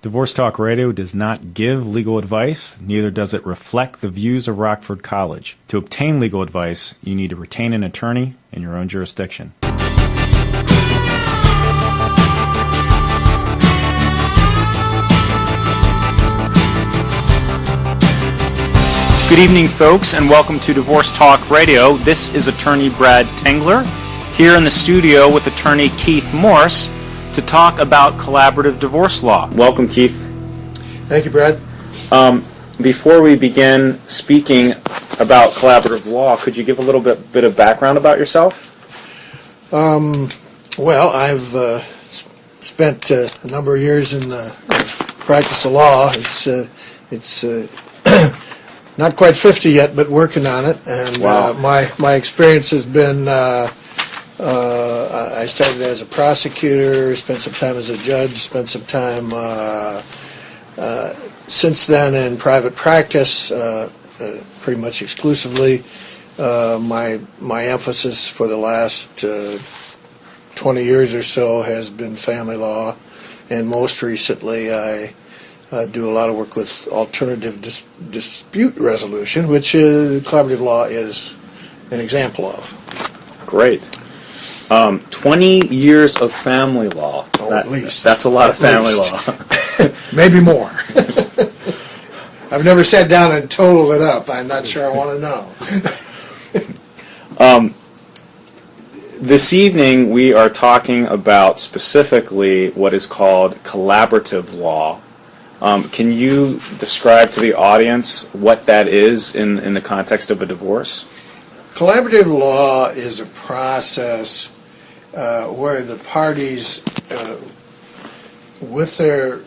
Divorce Talk Radio does not give legal advice, neither does it reflect the views of Rockford College. To obtain legal advice, you need to retain an attorney in your own jurisdiction. Good evening, folks, and welcome to Divorce Talk Radio. This is attorney Brad Tengler, here in the studio with attorney Keith Morse to talk about collaborative divorce law. Welcome, Keith. Thank you, Brad. Before we begin speaking about collaborative law, could you give a little bit of background about yourself? Well, I've spent a number of years in the practice of law. It's not quite 50 yet, but working on it. And wow. My experience has been, I started as a prosecutor, spent some time as a judge, spent some time since then in private practice, pretty much exclusively. My emphasis for the last 20 years or so has been family law, and most recently I do a lot of work with alternative dispute resolution, which collaborative law is an example of. Great. 20 years of family law. At least. That's a lot of family law. Maybe more. I've never sat down and totaled it up. I'm not sure I want to know. This evening we are talking about specifically what is called collaborative law. Can you describe to the audience what that is in the context of a divorce? Collaborative law is a process where the parties, with their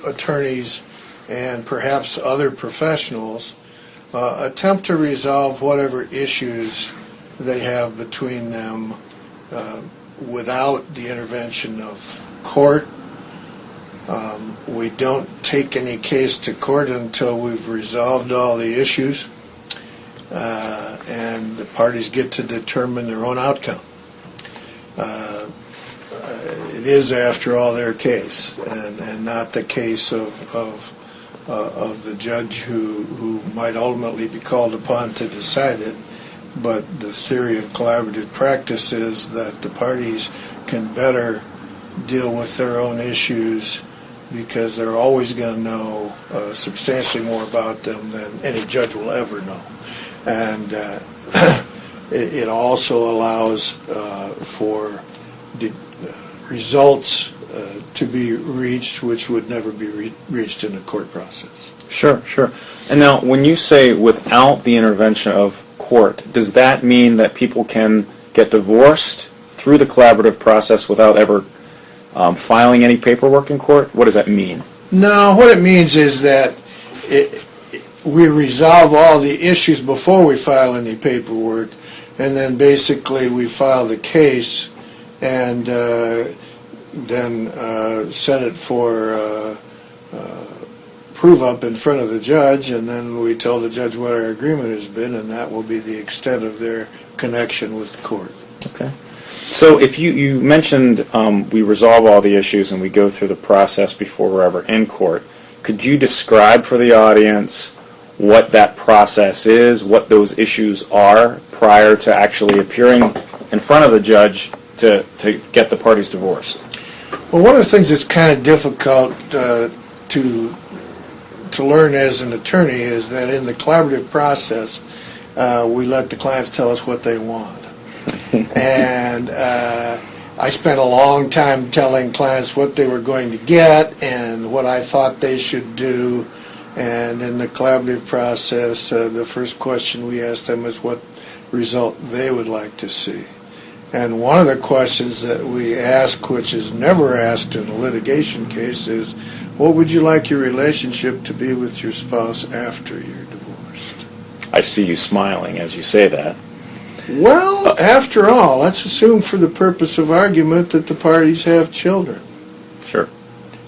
attorneys and perhaps other professionals, attempt to resolve whatever issues they have between them without the intervention of court. We don't take any case to court until we've resolved all the issues, and the parties get to determine their own outcome. It is, after all, their case, and not the case of the judge who might ultimately be called upon to decide it. But the theory of collaborative practice is that the parties can better deal with their own issues because they're always going to know substantially more about them than any judge will ever know. And it also allows for results to be reached which would never be reached in a court process. Sure. And now, when you say without the intervention of court, does that mean that people can get divorced through the collaborative process without ever filing any paperwork in court? What does that mean? No, what it means is that we resolve all the issues before we file any paperwork, and then basically we file the case and then send it for prove-up in front of the judge, and then we tell the judge what our agreement has been, and that will be the extent of their connection with the court. Okay. So if you mentioned we resolve all the issues and we go through the process before we're ever in court, could you describe for the audience what that process is, what those issues are prior to actually appearing in front of the judge to get the parties divorced? Well, one of the things that's kind of difficult to learn as an attorney is that in the collaborative process, we let the clients tell us what they want. And I spent a long time telling clients what they were going to get and what I thought they should do. And in the collaborative process, the first question we asked them is what result they would like to see. And one of the questions that we ask, which is never asked in a litigation case, is what would you like your relationship to be with your spouse after you're divorced? I see you smiling as you say that. Well, after all, let's assume for the purpose of argument that the parties have children. Sure.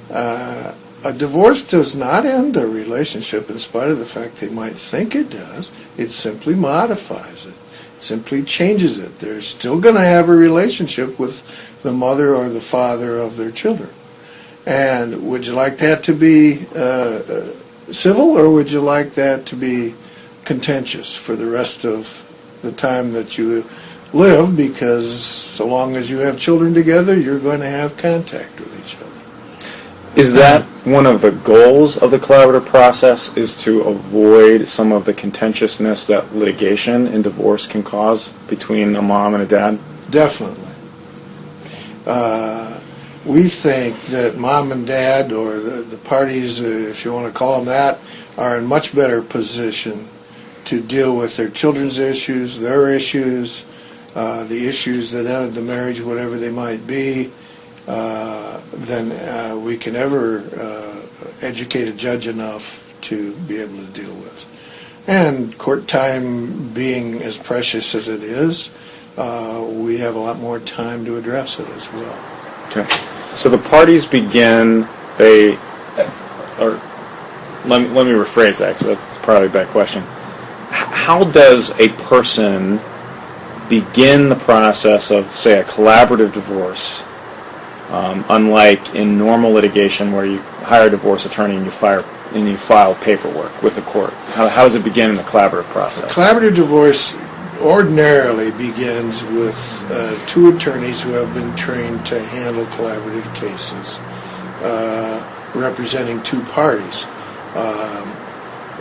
A divorce does not end a relationship in spite of the fact they might think it does. It simply modifies it. Simply changes it. They're still going to have a relationship with the mother or the father of their children. And would you like that to be civil, or would you like that to be contentious for the rest of the time that you live? Because so long as you have children together, you're going to have contact with each other. Is that one of the goals of the collaborative process, is to avoid some of the contentiousness that litigation in divorce can cause between a mom and a dad? Definitely. We think that mom and dad, or the parties, if you want to call them that, are in much better position to deal with their children's issues, their issues, the issues that ended the marriage, whatever they might be, than we can ever educate a judge enough to be able to deal with. And court time being as precious as it is, we have a lot more time to address it as well. Okay. So the parties begin, or let me rephrase that, because that's probably a bad question. How does a person begin the process of, say, a collaborative divorce, unlike in normal litigation where you hire a divorce attorney and you file paperwork with the court? How does it begin in the collaborative process? Collaborative divorce ordinarily begins with two attorneys who have been trained to handle collaborative cases, representing two parties.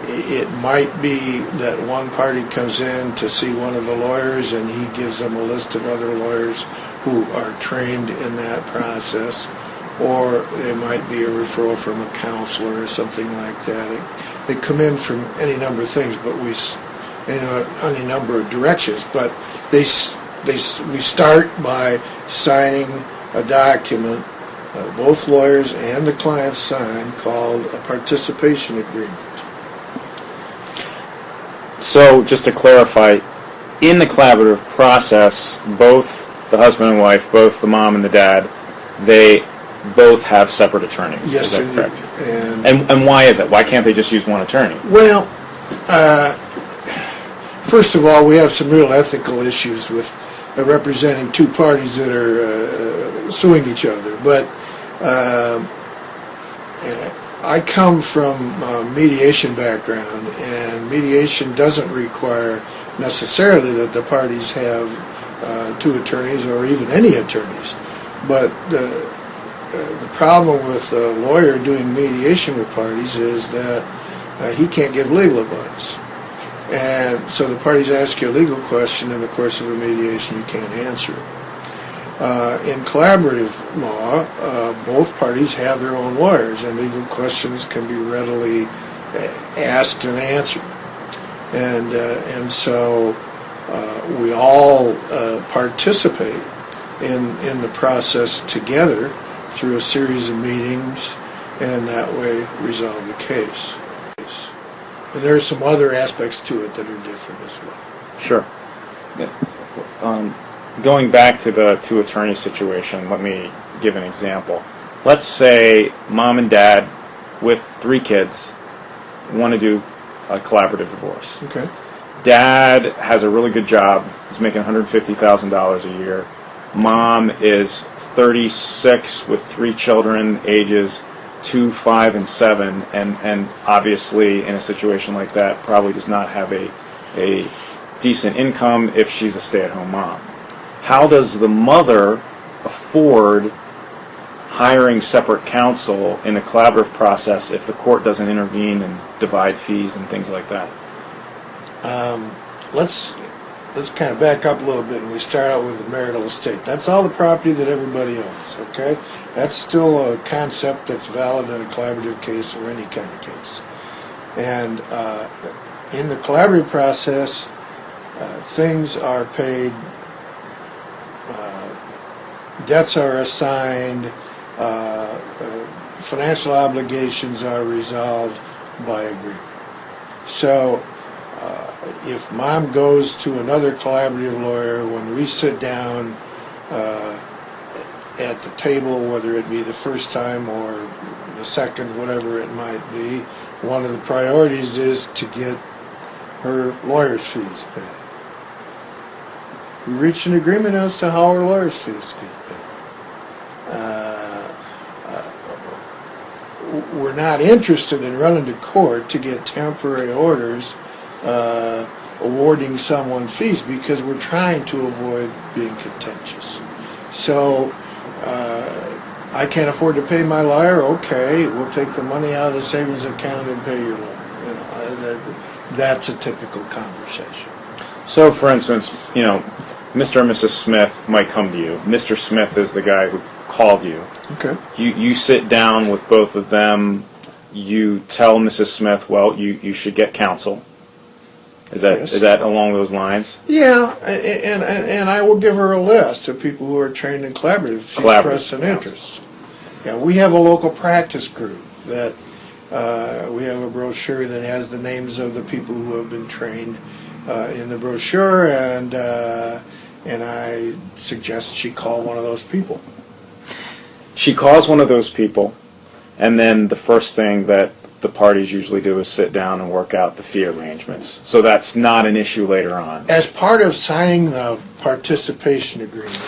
It might be that one party comes in to see one of the lawyers and he gives them a list of other lawyers who are trained in that process, or it might be a referral from a counselor or something like that. They come in from any number of things, but any number of directions. But we start by signing a document, both lawyers and the client sign, called a participation agreement. So, just to clarify, in the collaborative process, both the husband and wife, both the mom and the dad, they both have separate attorneys. Yes, is that correct? And why is that? Why can't they just use one attorney? Well, first of all, we have some real ethical issues with representing two parties that are suing each other. But I come from a mediation background, and mediation doesn't require necessarily that the parties have two attorneys or even any attorneys. But the problem with a lawyer doing mediation with parties is that he can't give legal advice. And so the parties ask you a legal question in the course of a mediation, you can't answer it. In collaborative law, both parties have their own lawyers, and legal questions can be readily asked and answered. And so we all participate in the process together through a series of meetings, and that way resolve the case. And there are some other aspects to it that are different as well. Sure. Going back to the two attorney situation, let me give an example. Let's say mom and dad with 3 kids want to do a collaborative divorce. Okay. Dad has a really good job. He's making $150,000 a year. Mom is 36 with 3 children, ages 2, 5, and 7, and obviously in a situation like that probably does not have a decent income if she's a stay-at-home mom. How does the mother afford hiring separate counsel in a collaborative process if the court doesn't intervene and divide fees and things like that? Let's kind of back up a little bit, and we start out with the marital estate. That's all the property that everybody owns, okay? That's still a concept that's valid in a collaborative case or any kind of case. And in the collaborative process, things are paid, debts are assigned, financial obligations are resolved by agreement. So if mom goes to another collaborative lawyer, when we sit down at the table, whether it be the first time or the second, whatever it might be, one of the priorities is to get her lawyer's fees paid. We reach an agreement as to how her lawyer's fees get paid. we're not interested in running to court to get temporary orders awarding someone fees because we're trying to avoid being contentious. So I can't afford to pay my lawyer. Okay, we'll take the money out of the savings account and pay your lawyer. You know, that's a typical conversation. So, for instance, Mr. and Mrs. Smith might come to you. Mr. Smith is the guy who called you. Okay. You sit down with both of them. You tell Mrs. Smith, well, you should get counsel. Is that along those lines? Yeah, and I will give her a list of people who are trained in collaborative. She's expressed an interest. Yeah, we have a local practice group that we have a brochure that has the names of the people who have been trained in the brochure, and I suggest she call one of those people. She calls one of those people, and then the first thing that the parties usually do is sit down and work out the fee arrangements. So that's not an issue later on. As part of signing the participation agreement,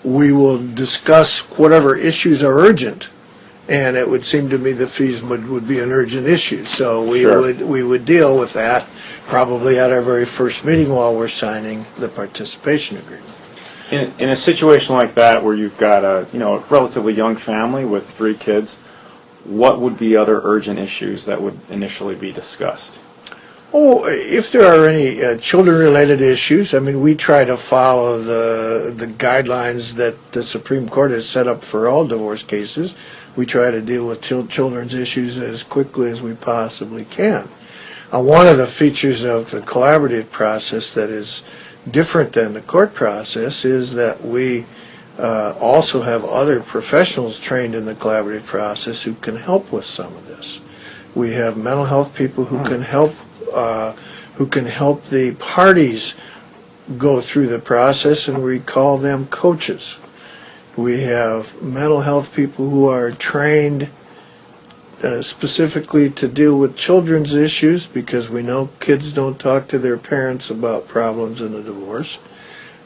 we will discuss whatever issues are urgent, and it would seem to me the fees would be an urgent issue. So we would deal with that probably at our very first meeting while we're signing the participation agreement. In a situation like that where you've got a relatively young family with 3 kids, what would be other urgent issues that would initially be discussed? Oh, if there are any children-related issues, I mean, we try to follow the guidelines that the Supreme Court has set up for all divorce cases. We try to deal with children's issues as quickly as we possibly can. One of the features of the collaborative process that is different than the court process is that we also have other professionals trained in the collaborative process who can help with some of this. We have mental health people who can help the parties go through the process, and we call them coaches. We have mental health people who are trained specifically to deal with children's issues, because we know kids don't talk to their parents about problems in a divorce,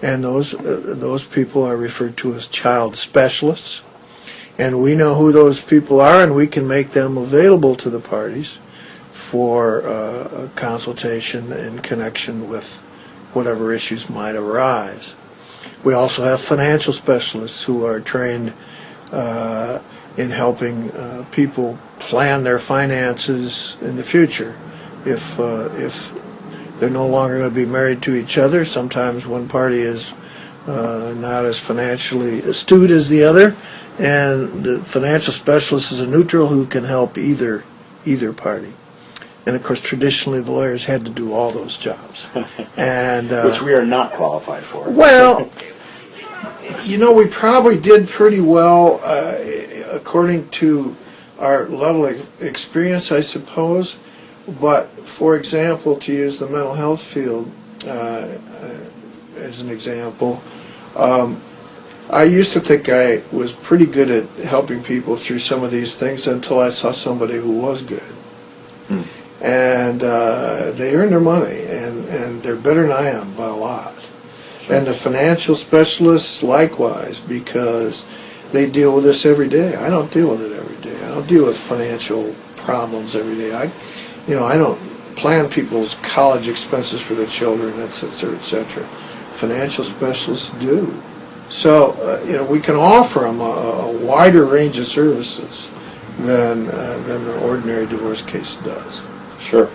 and those people are referred to as child specialists, and we know who those people are, and we can make them available to the parties for a consultation in connection with whatever issues might arise. We also have financial specialists who are trained in helping people plan their finances in the future. If they're no longer going to be married to each other, sometimes one party is not as financially astute as the other, and the financial specialist is a neutral who can help either party. And of course, traditionally, the lawyers had to do all those jobs, and which we are not qualified for. Well, we probably did pretty well according to our level of experience, I suppose. But, for example, to use the mental health field as an example, I used to think I was pretty good at helping people through some of these things until I saw somebody who was good. And they earn their money, and they're better than I am by a lot. And the financial specialists likewise, because they deal with this every day. I don't deal with it every day. I don't deal with financial problems every day. I don't plan people's college expenses for their children, et cetera, et cetera. Financial specialists do. So, we can offer them a wider range of services than the ordinary divorce case does. Sure.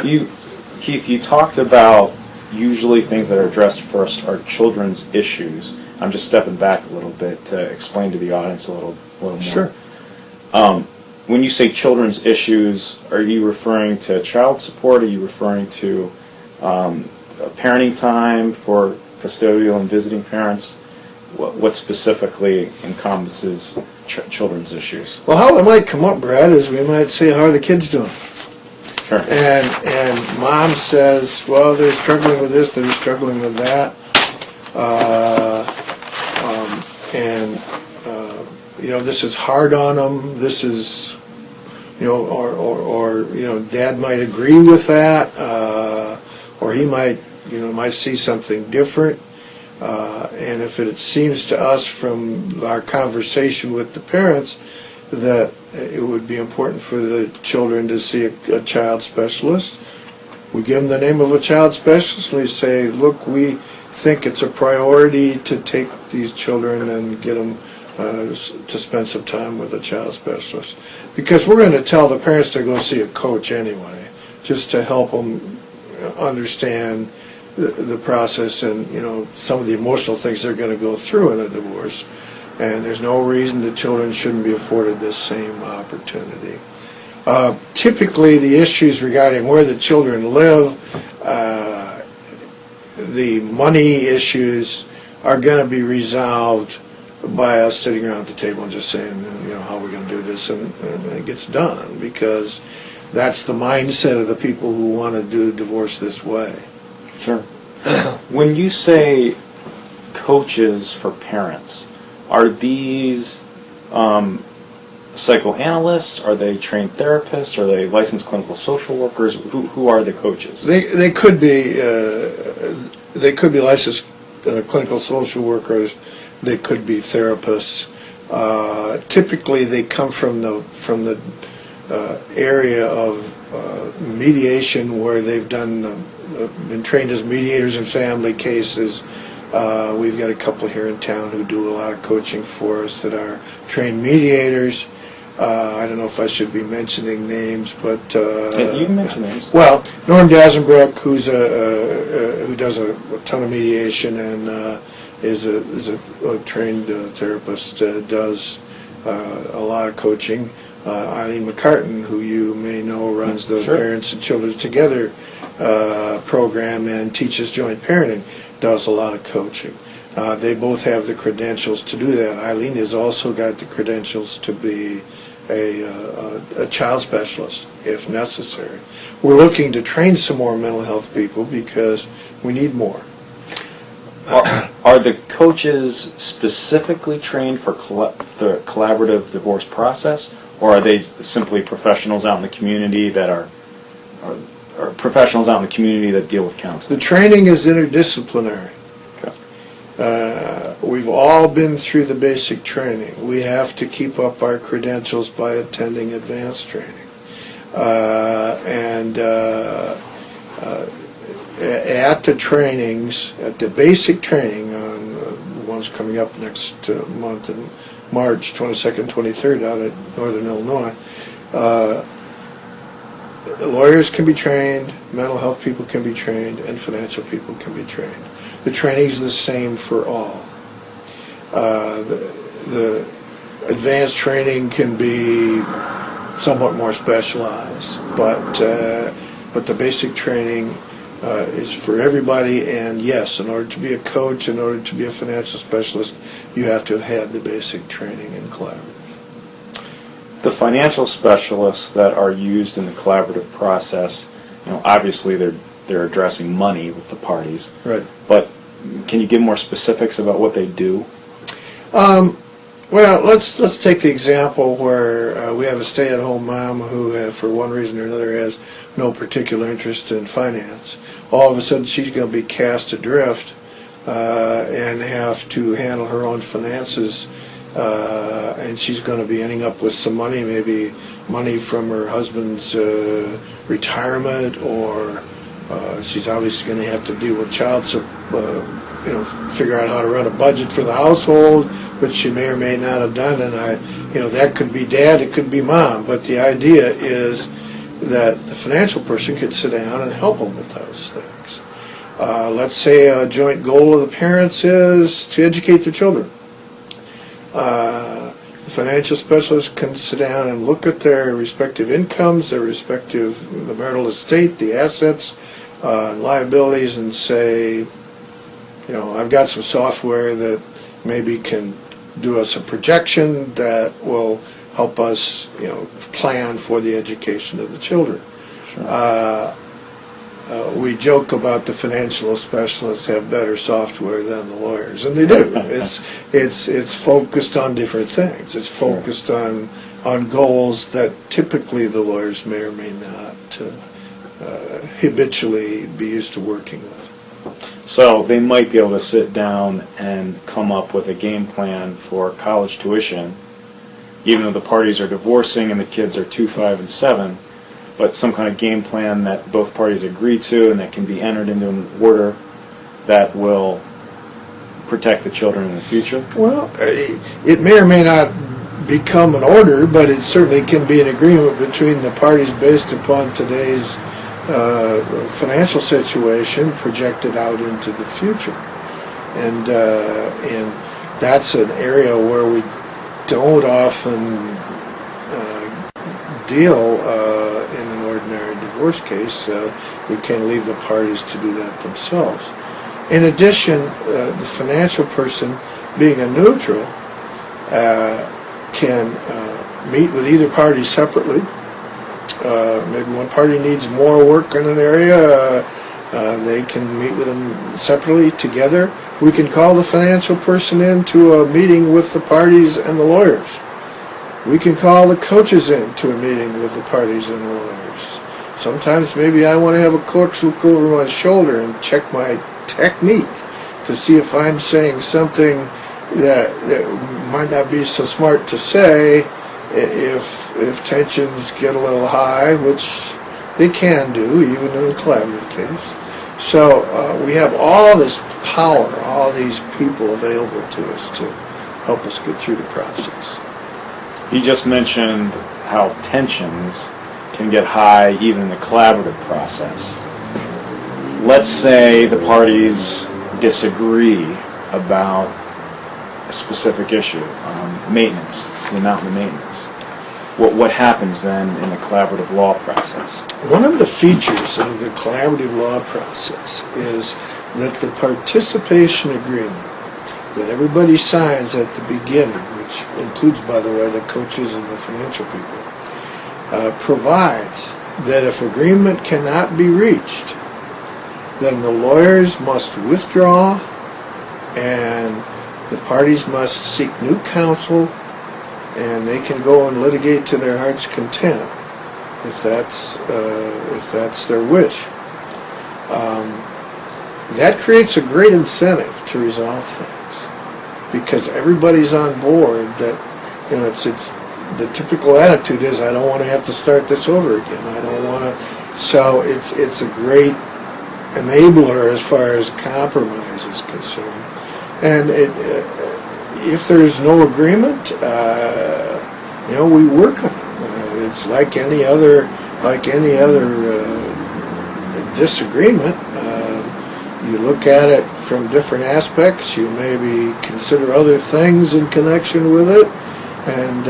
Keith, you talked about usually things that are addressed first are children's issues. I'm just stepping back a little bit to explain to the audience a little more. Sure. When you say children's issues, are you referring to child support? Are you referring to parenting time for custodial and visiting parents? What specifically encompasses children's issues? Well, how it might come up, Brad, is we might say, how are the kids doing? Sure. And mom says, well, they're struggling with this, they're struggling with that. This is hard on them. This is, Dad might agree with that, or he might see something different. And if it seems to us from our conversation with the parents that it would be important for the children to see a child specialist, we give them the name of a child specialist and we say, look, we think it's a priority to take these children and get them to spend some time with a child specialist. Because we're going to tell the parents to go see a coach anyway, just to help them understand the process and, some of the emotional things they're going to go through in a divorce. And there's no reason the children shouldn't be afforded this same opportunity. Typically, the issues regarding where the children live, the money issues are going to be resolved by us sitting around the table and just saying, how we're going to do this, and it gets done, because that's the mindset of the people who want to do divorce this way. Sure. When you say coaches for parents, are these psychoanalysts? Are they trained therapists? Are they licensed clinical social workers? Who are the coaches? They could be licensed clinical social workers. They could be therapists. Typically, they come from the area of mediation, where they've been trained as mediators in family cases. We've got a couple here in town who do a lot of coaching for us that are trained mediators. I don't know if I should be mentioning names, but You can mention names. Well, Norm Dazenbrook, who does a ton of mediation and is a trained therapist, does a lot of coaching. Eileen McCartan, who you may know, runs the Sure. Parents and Children Together program and teaches joint parenting, does a lot of coaching. They both have the credentials to do that. Eileen has also got the credentials to be a child specialist, if necessary. We're looking to train some more mental health people because we need more. Are the coaches specifically trained for the collaborative divorce process, or are they simply professionals out in the community that are professionals out in the community that deal with counseling? The training is interdisciplinary. Okay. We've all been through the basic training. We have to keep up our credentials by attending advanced training. At the trainings, at the basic training, the one's coming up next month in March 22nd, 23rd out at Northern Illinois, lawyers can be trained, mental health people can be trained, and financial people can be trained. The training is the same for all. The advanced training can be somewhat more specialized, but the basic training is for everybody. And yes, in order to be a coach, in order to be a financial specialist, you have to have had the basic training in collaborative. The financial specialists that are used in the collaborative process, obviously they're addressing money with the parties. Right. But can you give more specifics about what they do? Well, let's take the example where we have a stay-at-home mom who, for one reason or another, has no particular interest in finance. All of a sudden, she's going to be cast adrift and have to handle her own finances, and she's going to be ending up with some money, maybe money from her husband's retirement, or she's obviously going to have to deal with child support. Figure out how to run a budget for the household, which she may or may not have done, and that could be dad, it could be mom, but the idea is that the financial person could sit down and help them with those things. Let's say a joint goal of the parents is to educate their children. The financial specialist can sit down and look at their respective incomes, the marital estate, the assets, liabilities, and say, I've got some software that maybe can do us a projection that will help us, plan for the education of the children. Sure. We joke about the financial specialists have better software than the lawyers, and they do. It's focused on different things. It's focused on goals that typically the lawyers may or may not habitually be used to working with. So they might be able to sit down and come up with a game plan for college tuition, even though the parties are divorcing and the kids are 2, 5, and 7, but some kind of game plan that both parties agree to and that can be entered into an order that will protect the children in the future? Well, it may or may not become an order, but it certainly can be an agreement between the parties based upon today's financial situation projected out into the future. And that's an area where we don't often deal in an ordinary divorce case. We can leave the parties to do that themselves. In addition, the financial person, being a neutral, can meet with either party separately. Maybe one party needs more work in an area, they can meet with them separately together. We can call the financial person into a meeting with the parties and the lawyers. We can call the coaches into a meeting with the parties and the lawyers. Sometimes maybe I want to have a coach look over my shoulder and check my technique to see if I'm saying something that might not be so smart to say if tensions get a little high, which they can do even in a collaborative case. So we have all this power, all these people available to us to help us get through the process. You just mentioned how tensions can get high even in the collaborative process. Let's say the parties disagree about a specific issue, maintenance, the amount of maintenance. What happens then in the collaborative law process? One of the features of the collaborative law process is that the participation agreement that everybody signs at the beginning, which includes, by the way, the coaches and the financial people, provides that if agreement cannot be reached, then the lawyers must withdraw and the parties must seek new counsel, and they can go and litigate to their heart's content if that's their wish. That creates a great incentive to resolve things because everybody's on board. That it's the typical attitude is I don't want to have to start this over again. I don't want to. So it's a great enabler as far as compromise is concerned. And if there's no agreement, we work on it. It's like any other disagreement. You look at it from different aspects. You maybe consider other things in connection with it, and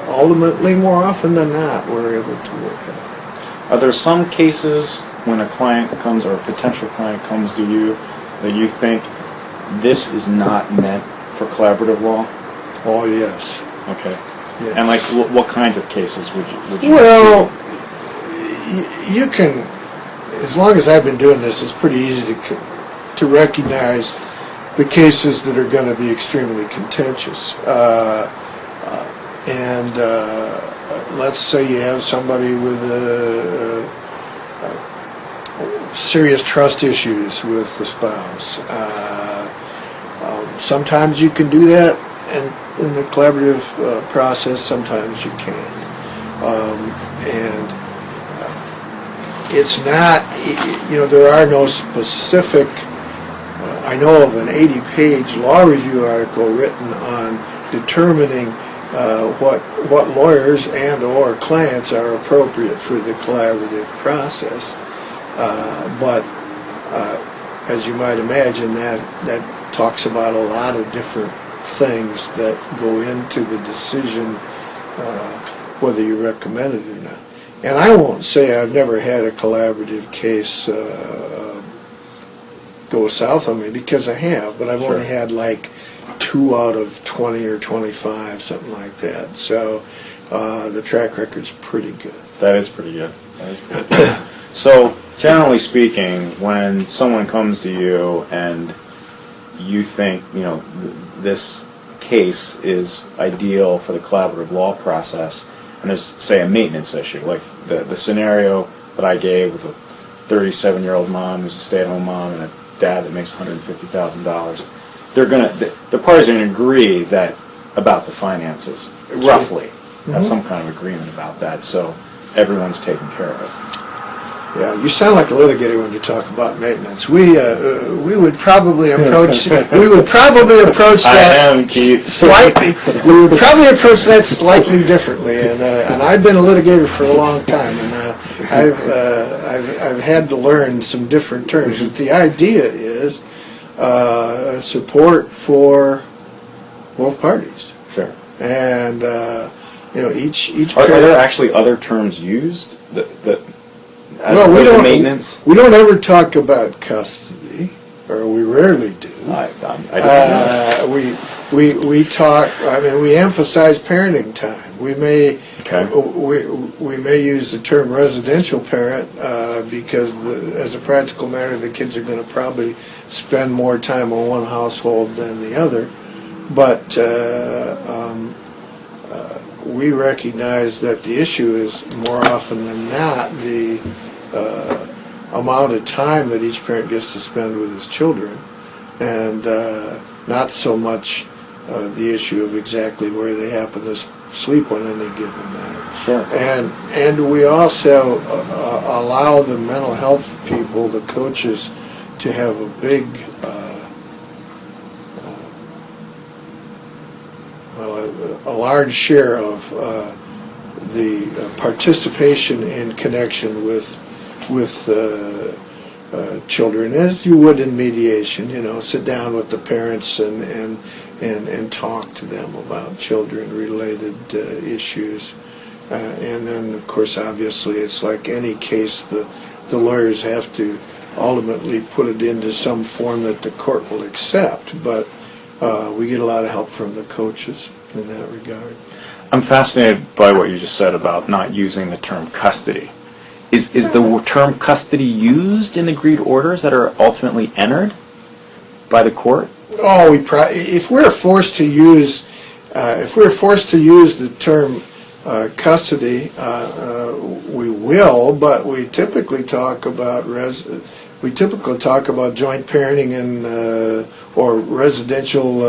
ultimately, more often than not, we're able to work it out. Are there some cases when a client comes or a potential client comes to you that you think this is not meant for collaborative law? Oh, yes. Okay. Yes. And like what kinds of cases would you Well, you can, as long as I've been doing this, it's pretty easy to recognize the cases that are going to be extremely contentious. Let's say you have somebody with serious trust issues with the spouse. Sometimes you can do that in the collaborative process, sometimes you can't. It's not, there are no specific, I know of an 80-page law review article written on determining what lawyers and or clients are appropriate for the collaborative process. But as you might imagine, that talks about a lot of different things that go into the decision whether you recommend it or not. And I won't say I've never had a collaborative case go south on me, because I have, but I've only had like 2 out of 20 or 25, something like that. So the track record's pretty good. That is pretty good. So generally speaking, when someone comes to you and you think, this case is ideal for the collaborative law process, and there's, say, a maintenance issue, like the scenario that I gave with a 37-year-old mom who's a stay-at-home mom and a dad that makes $150,000, the parties are going to agree that about the finances, roughly, have some kind of agreement about that, so everyone's taken care of it. Yeah, you sound like a litigator when you talk about maintenance. We would probably approach that I am, Keith. slightly. We would probably approach that slightly differently. And I've been a litigator for a long time, and I've had to learn some different terms. But the idea is support for both parties, Sure. and each. Are there actually other terms used that Well, we don't. Maintenance? We don't ever talk about custody, or we rarely do. I didn't know. We talk. I mean, we emphasize parenting time. We may we may use the term residential parent because as a practical matter, the kids are going to probably spend more time on one household than the other. But we recognize that the issue is more often than not the amount of time that each parent gets to spend with his children, and not so much the issue of exactly where they happen to sleep on any given night. Sure. And we also allow the mental health people, the coaches, to have a big a large share of the participation in connection with children, as you would in mediation. Sit down with the parents and talk to them about children-related issues, and then, of course, obviously, it's like any case, the lawyers have to ultimately put it into some form that the court will accept, but we get a lot of help from the coaches in that regard. I'm fascinated by what you just said about not using the term custody. Is the term custody used in agreed orders that are ultimately entered by the court? Oh, if we're forced to use the term custody, we will. But we typically talk about joint parenting and or residential.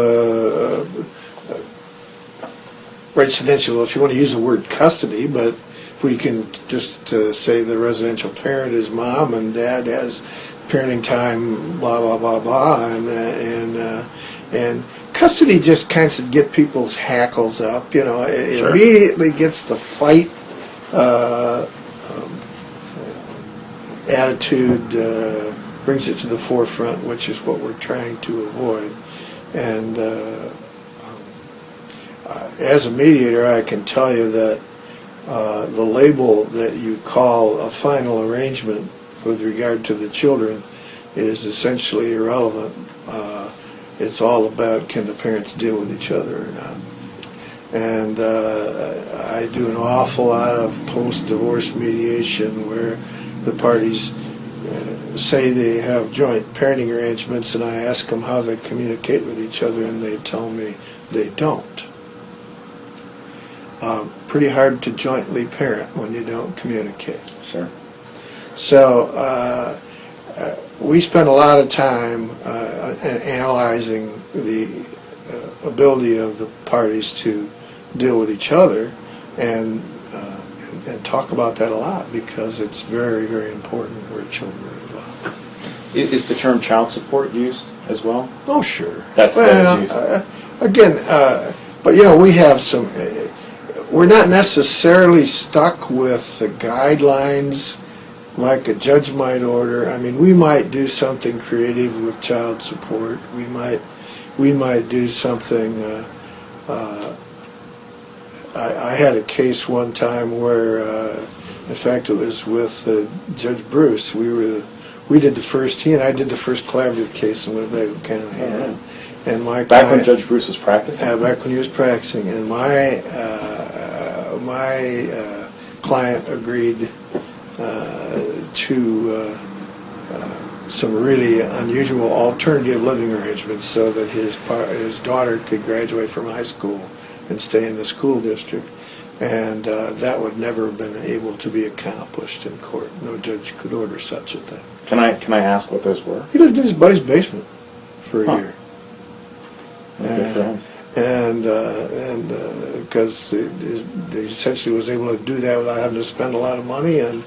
If you want to use the word custody, but we can just say the residential parent is mom and dad has parenting time, blah blah blah blah, and custody just kind of get people's hackles up. It Sure. Immediately gets the fight attitude, brings it to the forefront, which is what we're trying to avoid. And as a mediator, I can tell you that the label that you call a final arrangement with regard to the children is essentially irrelevant. It's all about, can the parents deal with each other or not. And I do an awful lot of post-divorce mediation where the parties say they have joint parenting arrangements, and I ask them how they communicate with each other, and they tell me they don't. Pretty hard to jointly parent when you don't communicate. Sure. So we spend a lot of time analyzing the ability of the parties to deal with each other, and talk about that a lot, because it's very, very important where children are involved. Is the term child support used as well? Oh, sure. That's used. Again, but we have some. We're not necessarily stuck with the guidelines like a judge might order. I mean, we might do something creative with child support. We might do something. I had a case one time where, in fact, it was with Judge Bruce. We did the first. He and I did the first collaborative case in Winnebago County. Yeah. And my back when Judge Bruce was practicing. Back when he was practicing, and my client agreed to some really unusual alternative living arrangements so that his daughter could graduate from high school and stay in the school district. And that would never have been able to be accomplished in court. No judge could order such a thing. Can I ask what those were? He lived in his buddy's basement for a Huh. year. Good for him. And because they essentially was able to do that without having to spend a lot of money, and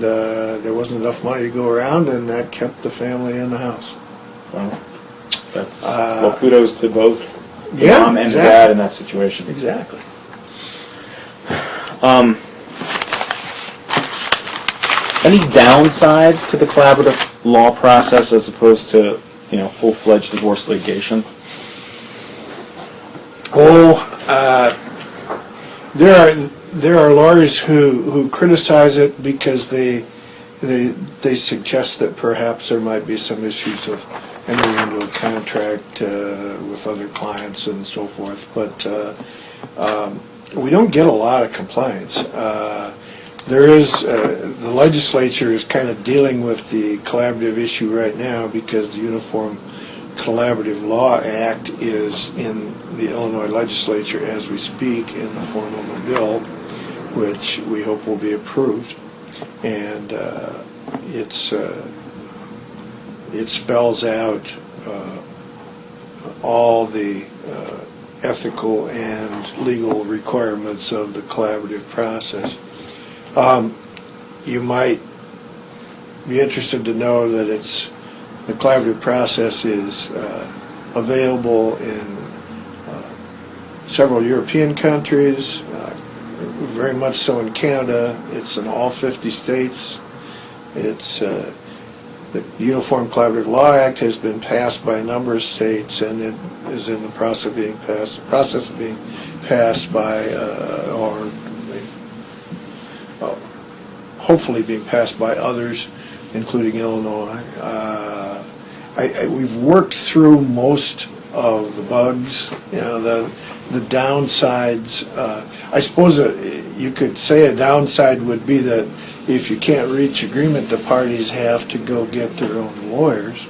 there wasn't enough money to go around, and that kept the family in the house. Well, that's well, kudos to both the Yeah, mom and the exactly. dad in that situation. Exactly. Any downsides to the collaborative law process as opposed to, full-fledged divorce litigation? There are lawyers who criticize it because they suggest that perhaps there might be some issues of entering into a contract with other clients and so forth. But we don't get a lot of complaints. There is the legislature is kind of dealing with the collaborative issue right now because the Uniform Collaborative Law Act is in the Illinois legislature as we speak in the form of a bill, which we hope will be approved. And it spells out all the ethical and legal requirements of the collaborative process. You might be interested to know that the collaborative process is available in several European countries, very much so in Canada. It's in all 50 states. It's the Uniform Collaborative Law Act has been passed by a number of states, and it is in the process of being passed by, or hopefully being passed by others, including Illinois. We've worked through most of the bugs, the downsides. I suppose you could say a downside would be that if you can't reach agreement, the parties have to go get their own lawyers.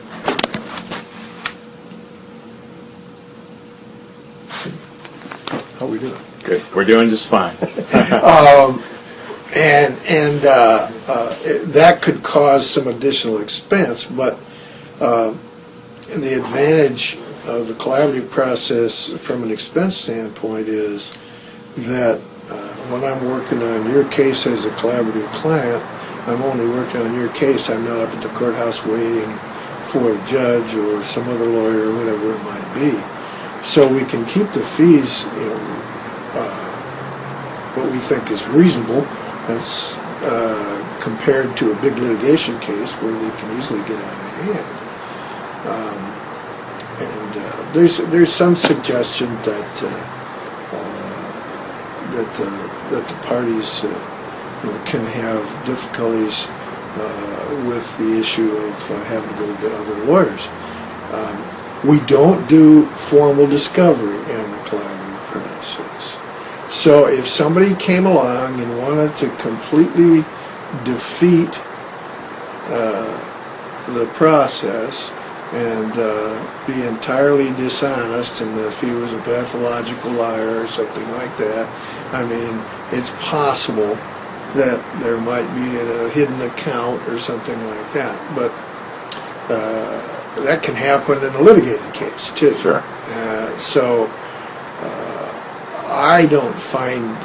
How we doing? Good. We're doing just fine. That could cause some additional expense, but the advantage of the collaborative process from an expense standpoint is that when I'm working on your case as a collaborative client, I'm only working on your case. I'm not up at the courthouse waiting for a judge or some other lawyer or whatever it might be. So we can keep the fees, what we think is reasonable. That's compared to a big litigation case where they can easily get out of hand. There's some suggestion that the parties can have difficulties with the issue of having to go get other lawyers. We don't do formal discovery in the collaborative process. So if somebody came along and wanted to completely defeat the process and be entirely dishonest, and if he was a pathological liar or something like that, I mean, it's possible that there might be a hidden account or something like that. But that can happen in a litigated case, too. Sure. So I don't find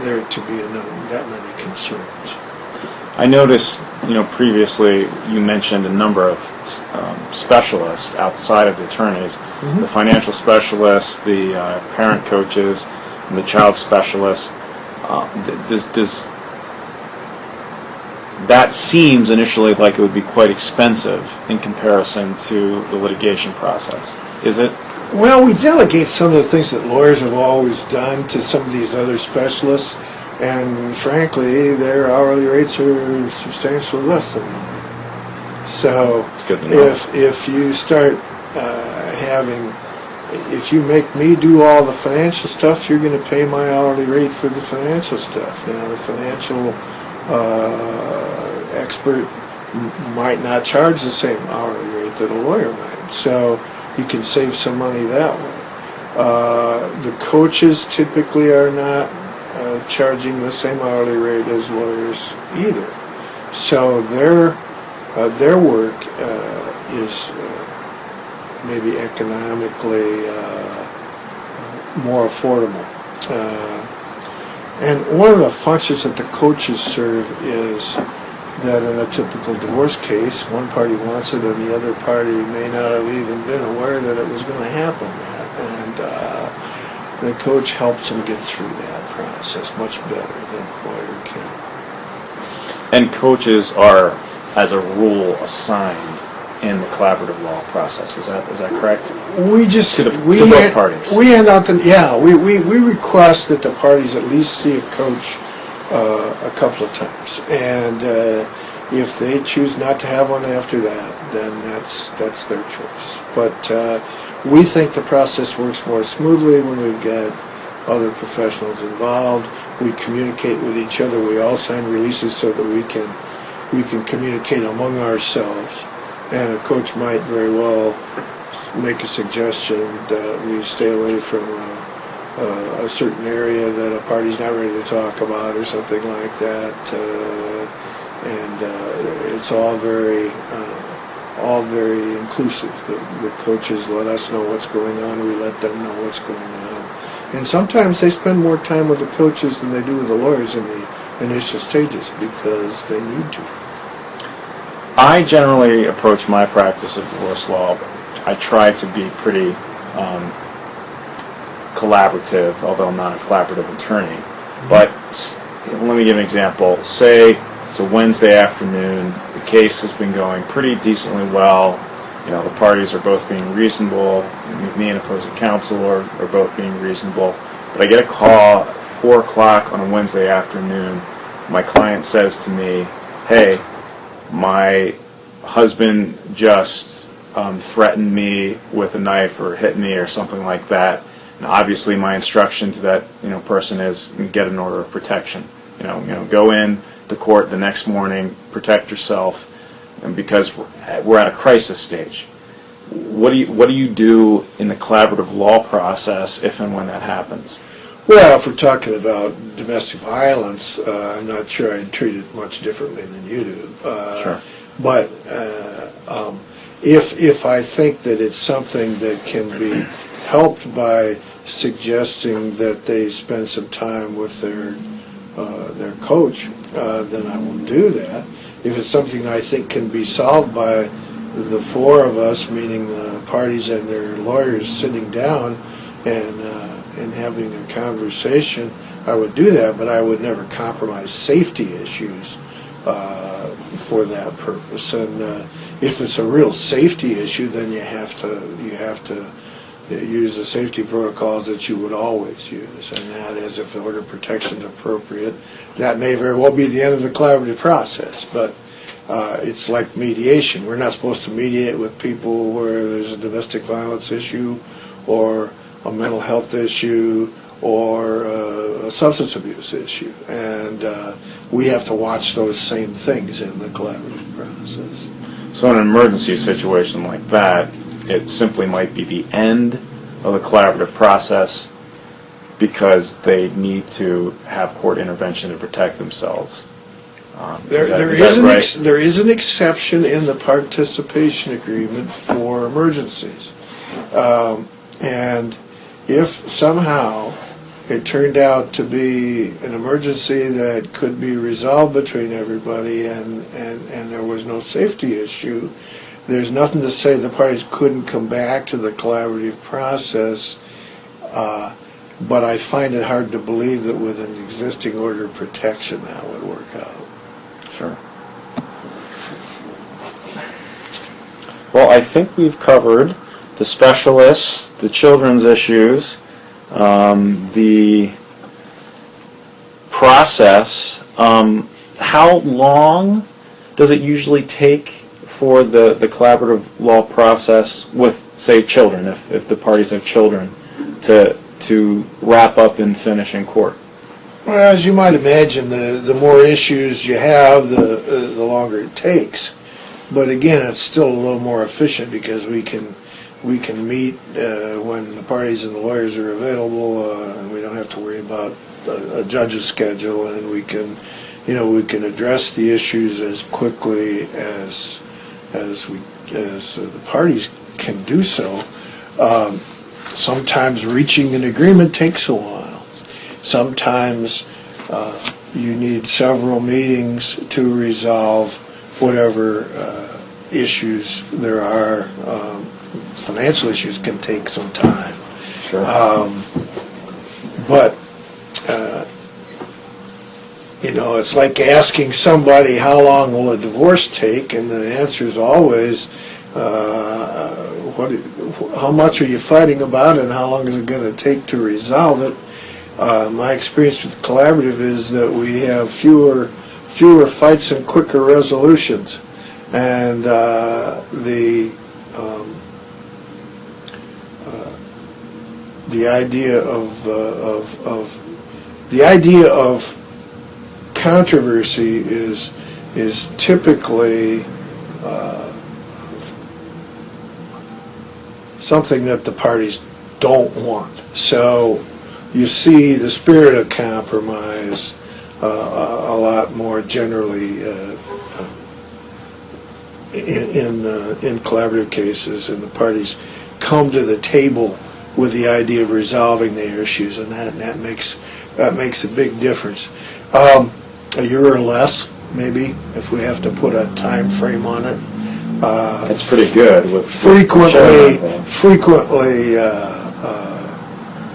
there to be that many concerns. I noticed, previously you mentioned a number of specialists outside of the attorneys, the financial specialists, the parent coaches, and the child specialists. That seems initially like it would be quite expensive in comparison to the litigation process. Is it? Well, we delegate some of the things that lawyers have always done to some of these other specialists, and frankly, their hourly rates are substantially less than mine. So if you start if you make me do all the financial stuff, you're going to pay my hourly rate for the financial stuff. The financial expert might not charge the same hourly rate that a lawyer might. So you can save some money that way. The coaches typically are not charging the same hourly rate as lawyers either. So their work is maybe economically more affordable. And one of the functions that the coaches serve is that in a typical divorce case, one party wants it and the other party may not have even been aware that it was going to happen. And the coach helps them get through that process much better than a lawyer can. And coaches are, as a rule, assigned in the collaborative law process. Is that correct? We just To both parties. We hand out we request that the parties at least see a coach a couple of times, and if they choose not to have one after that, then that's their choice. But we think the process works more smoothly when we've got other professionals involved. We communicate with each other. We all sign releases so that we can communicate among ourselves. And a coach might very well make a suggestion that we stay away from a certain area that a party's not ready to talk about or something like that. It's all very inclusive. The coaches let us know what's going on. We let them know what's going on. And sometimes they spend more time with the coaches than they do with the lawyers in the initial stages because they need to. I generally approach my practice of divorce law. I try to be pretty collaborative, although I'm not a collaborative attorney. But let me give an example. Say it's a Wednesday afternoon. The case has been going pretty decently well. The parties are both being reasonable. Me and opposing counsel are both being reasonable. But I get a call at 4 o'clock on a Wednesday afternoon. My client says to me, "Hey, my husband just threatened me with a knife or hit me or something like that." And obviously my instruction to that person is get an order of protection. Go in to court the next morning, protect yourself, and because we're at a crisis stage. What do you do in the collaborative law process if and when that happens? Well, if we're talking about domestic violence, I'm not sure I'd treat it much differently than you do. Sure. But if I think that it's something that can be helped by suggesting that they spend some time with their coach, then I will do that. If it's something I think can be solved by the four of us, meaning the parties and their lawyers, sitting down and having a conversation, I would do that, but I would never compromise safety issues for that purpose. And if it's a real safety issue, then you have to use the safety protocols that you would always use, and that is if the order of protection is appropriate. That may very well be the end of the collaborative process, but it's like mediation. We're not supposed to mediate with people where there's a domestic violence issue or a mental health issue or a substance abuse issue. And we have to watch those same things in the collaborative process. So in an emergency situation like that, it simply might be the end of the collaborative process because they need to have court intervention to protect themselves. There is an exception in the participation agreement for emergencies. And if somehow it turned out to be an emergency that could be resolved between everybody and there was no safety issue, there's nothing to say the parties couldn't come back to the collaborative process, but I find it hard to believe that with an existing order of protection that would work out. Sure. Well, I think we've covered the specialists, the children's issues, the process. How long does it usually take for the collaborative law process with, say, children, if the parties have children, to wrap up and finish in court? Well, as you might imagine, the more issues you have, the longer it takes. But again, it's still a little more efficient because we can we can meet when the parties and the lawyers are available, and we don't have to worry about a judge's schedule, and we can address the issues as quickly as the parties can do so. Sometimes reaching an agreement takes a while. Sometimes you need several meetings to resolve whatever issues there are. Financial issues can take some time. Sure. But it's like asking somebody how long will a divorce take, and the answer is always, how much are you fighting about, and how long is it going to take to resolve it? My experience with Collaborative is that we have fewer fights and quicker resolutions, and the idea of controversy is typically something that the parties don't want. So you see the spirit of compromise a lot more generally in collaborative cases, and the parties come to the table with the idea of resolving their issues, and that makes a big difference. A year or less, maybe, if we have to put a time frame on it. That's pretty good. With frequently,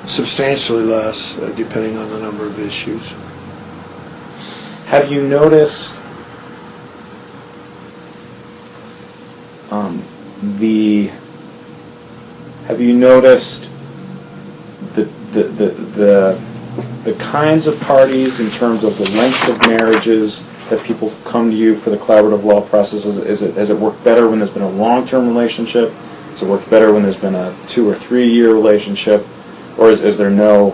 substantially less, depending on the number of issues. Have you noticed the kinds of parties in terms of the lengths of marriages that people come to you for the collaborative law process? Has it worked better when there's been a long-term relationship? Has it worked better when there's been a 2 or 3 year relationship? Or is there no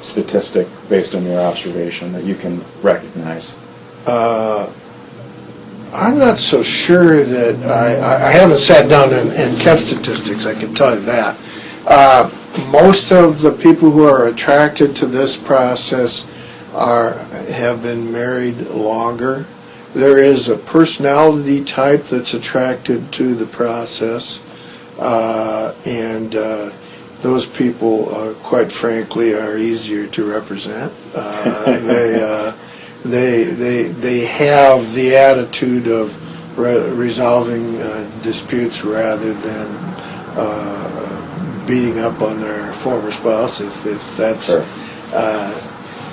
statistic based on your observation that you can recognize? I'm not so sure that I haven't sat down and kept statistics, I can tell you that. Most of the people who are attracted to this process have been married longer. There is a personality type that's attracted to the process, and those people, quite frankly, are easier to represent. They have the attitude of resolving disputes rather than beating up on their former spouse, if that's sure.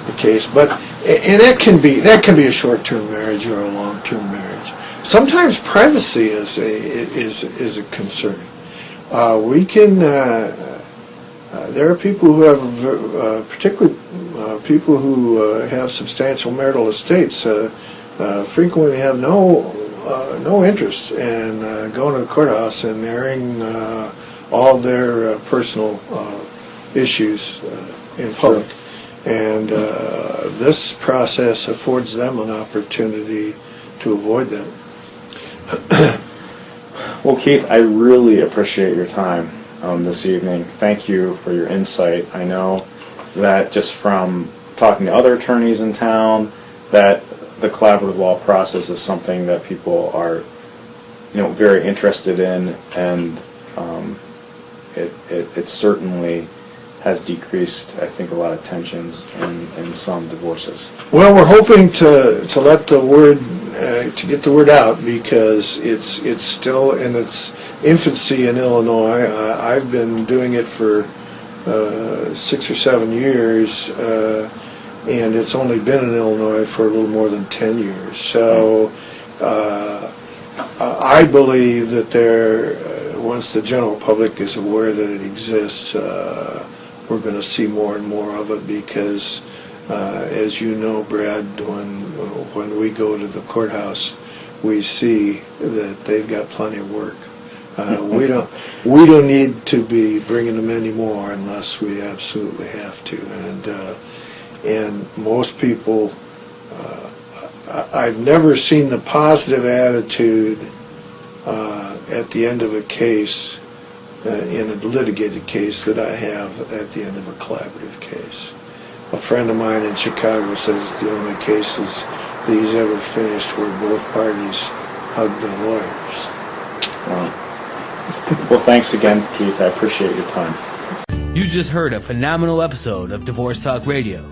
The case. But and that can be a short-term marriage or a long-term marriage. Sometimes privacy is a concern. There are people who have, particularly people who have substantial marital estates, frequently have no interest in going to the courthouse and airing all their personal issues in public. Sure. And this process affords them an opportunity to avoid that. Well, Keith, I really appreciate your time this evening. Thank you for your insight. I know that just from talking to other attorneys in town, that the collaborative law process is something that people are, very interested in, and it certainly has decreased, I think, a lot of tensions in some divorces. Well, we're hoping to let the word to get the word out, because it's still in its infancy in Illinois. I've been doing it for 6 or 7 years, and it's only been in Illinois for a little more than 10 years. So I believe that once the general public is aware that it exists, we're going to see more and more of it, because as you know, Brad, when we go to the courthouse, we see that they've got plenty of work. We don't need to be bringing them anymore unless we absolutely have to. And most people, I've never seen the positive attitude at the end of a case in a litigated case that I have at the end of a collaborative case. A friend of mine in Chicago says it's the only cases that he's ever finished where both parties hugged the lawyers. Well, thanks again, Keith. I appreciate your time. You just heard a phenomenal episode of Divorce Talk Radio.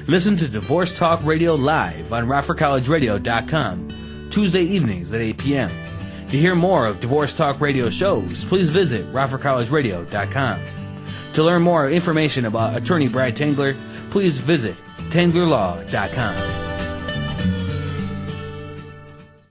Listen to Divorce Talk Radio live on RockfordCollegeRadio.com Tuesday evenings at 8 p.m. To hear more of Divorce Talk Radio shows, please visit RockfordCollegeRadio.com. To learn more information about attorney Brad Tangler, please visit TanglerLaw.com.